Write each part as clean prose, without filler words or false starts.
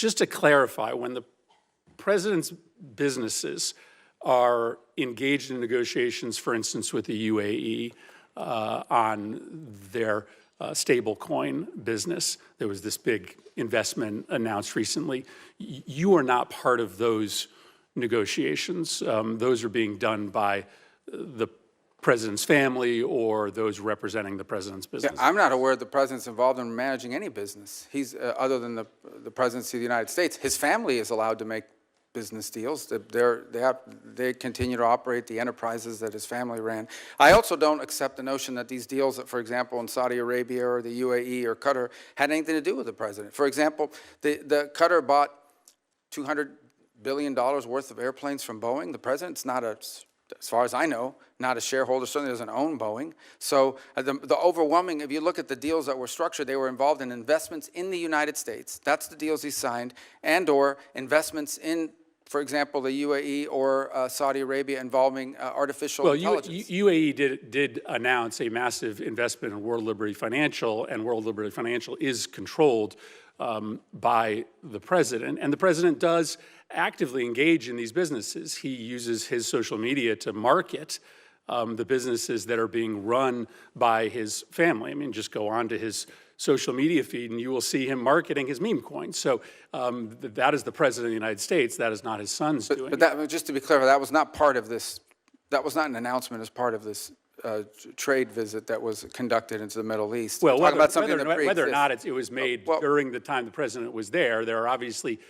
just to clarify, when the president's businesses are engaged in negotiations, for instance, with the UAE on their stablecoin business, there was this big investment announced recently. You are not part of those negotiations. Those are being done by the president's family or those representing the president's business. Yeah, I'm not aware the president's involved in managing any business. He's, other than the presidency of the United States, his family is allowed to make business deals. They continue to operate the enterprises that his family ran. I also don't accept the notion that these deals, for example, in Saudi Arabia or the UAE or Qatar, had anything to do with the president. For example, the Qatar bought $200 billion worth of airplanes from Boeing. The president's not a, as far as I know, not a shareholder, certainly doesn't own Boeing. So the overwhelming, if you look at the deals that were structured, they were involved in investments in the United States. That's the deals he signed, and or investments in, for example, the UAE or Saudi Arabia involving artificial intelligence. Well, UAE did announce a massive investment in World Liberty Financial, and World Liberty Financial is controlled by the president. And the president does actively engage in these businesses. He uses his social media to market the businesses that are being run by his family. I mean, just go on to his social media feed and you will see him marketing his meme coins. So that is the president of the United States. That is not his son's doing. But that, just to be clear, that was not part of this, that was not an announcement as part of this trade visit that was conducted into the Middle East. Well, whether or not it was made during the time the president was there are obviously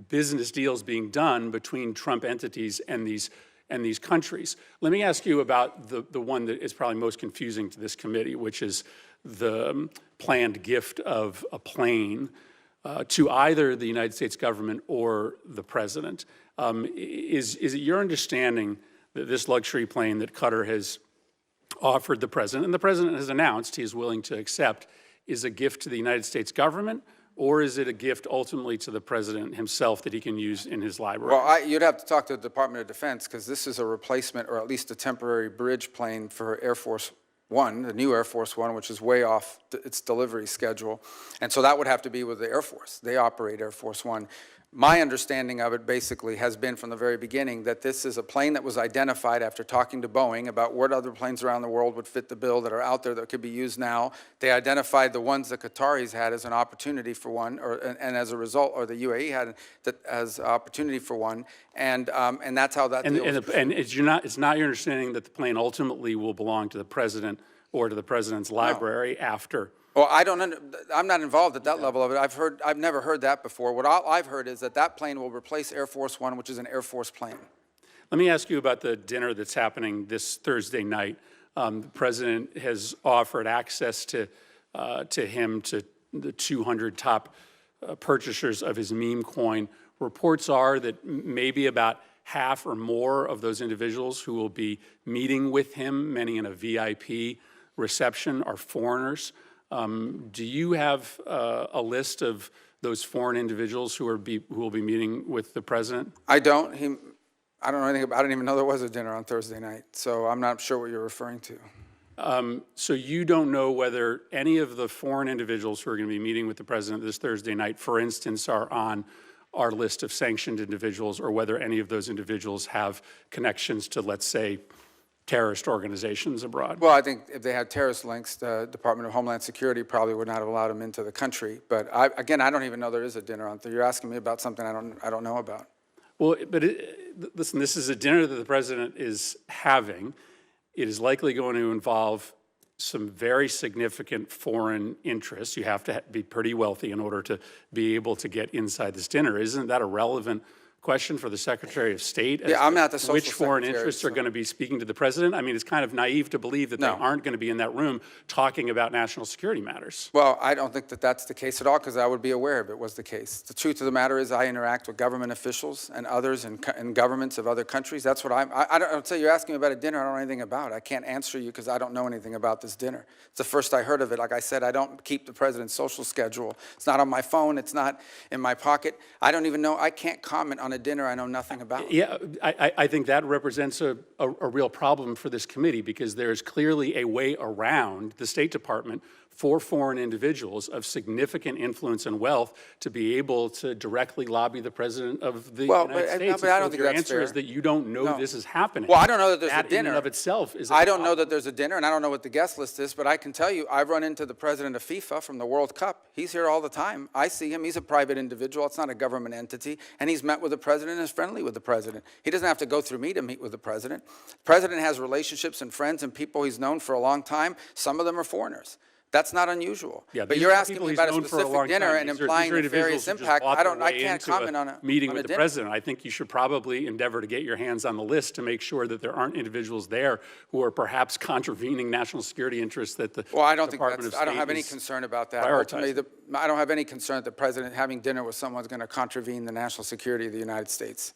business deals being done between Trump entities and these countries. Let me ask you about the one that is probably most confusing to this committee, which is the planned gift of a plane to either the United States government or the president. Is it your understanding that this luxury plane that Qatar has offered the president, and the president has announced he is willing to accept, is a gift to the United States government, or is it a gift ultimately to the president himself that he can use in his library? Well, you'd have to talk to the Department of Defense, because this is a replacement or at least a temporary bridge plane for Air Force One, the new Air Force One, which is way off its delivery schedule. And so that would have to be with the Air Force. They operate Air Force One. My understanding of it basically has been from the very beginning that this is a plane that was identified after talking to Boeing about what other planes around the world would fit the bill that are out there that could be used now. They identified the ones the Qataris had as an opportunity for one, and as a result, or the UAE had that as opportunity for one, and that's how that deal was. And it's not your understanding that the plane ultimately will belong to the president or to the president's library after? Well, I'm not involved at that level of it. I've never heard that before. What I've heard is that plane will replace Air Force One, which is an Air Force plane. Let me ask you about the dinner that's happening this Thursday night. The president has offered access to him to the 200 top purchasers of his meme coin. Reports are that maybe about half or more of those individuals who will be meeting with him, many in a VIP reception, are foreigners. Do you have a list of those foreign individuals who will be meeting with the president? I don't. I don't know anything about. I didn't even know there was a dinner on Thursday night, so I'm not sure what you're referring to. So you don't know whether any of the foreign individuals who are going to be meeting with the president this Thursday night, for instance, are on our list of sanctioned individuals, or whether any of those individuals have connections to, let's say, terrorist organizations abroad? Well, I think if they had terrorist links, the Department of Homeland Security probably would not have allowed them into the country. But again, I don't even know there is a dinner on Thursday. You're asking me about something I don't know about. Well, but listen, this is a dinner that the president is having. It is likely going to involve some very significant foreign interests. You have to be pretty wealthy in order to be able to get inside this dinner. Isn't that a relevant question for the Secretary of State? Yeah, I'm not the social which foreign secretary, interests are going to be speaking to the president? I mean, it's kind of naive to believe that they aren't going to be in that room talking about national security matters. Well, I don't think that that's the case at all, because I would be aware if it was the case. The truth of the matter is I interact with government officials and others in governments of other countries. That's what I'll tell you, you're asking me about a dinner I don't know anything about. I can't answer you because I don't know anything about this dinner. It's the first I heard of it. Like I said, I don't keep the president's social schedule. It's not on my phone. It's not in my pocket. I don't even know. I can't comment on a dinner I know nothing about. Yeah, I think that represents a real problem for this committee, because there is clearly a way around the State Department for foreign individuals of significant influence and wealth to be able to directly lobby the president of the United States. But I don't If think your that's answer is fair. that you don't know No. this is happening. Well, I don't know that there's a that dinner. in and of itself is a I don't know problem. that there's a dinner, and I don't know what the guest list is, but I can tell you, I've run into the president of FIFA from the World Cup. He's here all the time. I see him. He's a private individual. It's not a government entity, and he's met with the president and is friendly with the president. He doesn't have to go through me to meet with the president. The president has relationships and friends and people he's known for a long time. Some of them are foreigners. That's not unusual. Yeah, but these you're are asking people me he's about a known for a specific long dinner time. and These are implying individuals nefarious who just impact. bought I their way can't into comment on a meeting on a with the dinner. president. I think you should probably endeavor to get your hands on the list to make sure that there aren't individuals there who are perhaps contravening national security interests that the Well, I don't think Department that's, of I don't State have any is concern about that. prioritizing. Ultimately, I don't have any concern that the president having dinner with someone is going to contravene the national security of the United States.